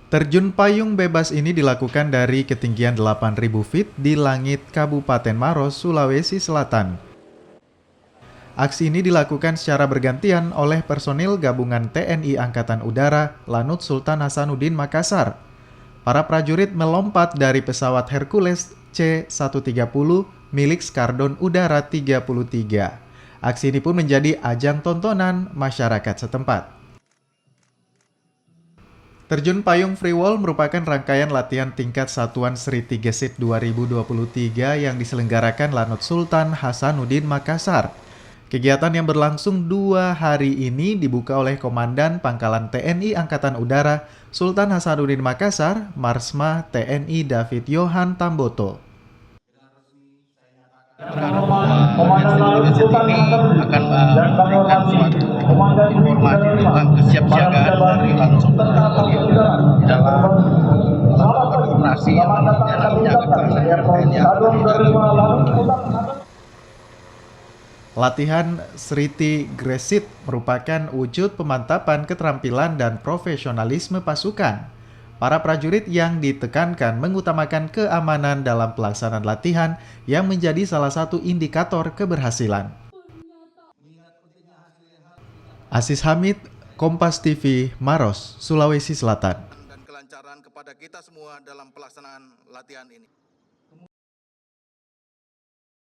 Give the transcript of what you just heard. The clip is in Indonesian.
Terjun payung bebas ini dilakukan dari ketinggian 8.000 feet di langit Kabupaten Maros, Sulawesi Selatan. Aksi ini dilakukan secara bergantian oleh personil gabungan TNI Angkatan Udara Lanut Sultan Hasanuddin Makassar. Para prajurit melompat dari pesawat Hercules C-130 milik Skardon Udara 33. Aksi ini pun menjadi ajang tontonan masyarakat setempat. Terjun payung free wall merupakan rangkaian latihan tingkat Satuan Sri Tigesit 2023 yang diselenggarakan Lanut Sultan Hasanuddin Makassar. Kegiatan yang berlangsung 2 hari ini dibuka oleh Komandan Pangkalan TNI Angkatan Udara Sultan Hasanuddin Makassar, Marsma TNI David Yohan Tamboto. Berharap bahwa latihan Tigesit ini akan memberikan suatu informasi tentang kesiapsiagaan dari Lanut Sultan Hasanuddin dalam melakukan operasi yang nantinya akan dilaksanakan TNI Angkatan Udara. Latihan Sriti Gresit merupakan wujud pemantapan keterampilan dan profesionalisme pasukan. Para prajurit yang ditekankan mengutamakan keamanan dalam pelaksanaan latihan yang menjadi salah satu indikator keberhasilan. Aziz Hamid, Kompas TV, Maros, Sulawesi Selatan. Dan kelancaran kepada kita semua dalam pelaksanaan latihan ini.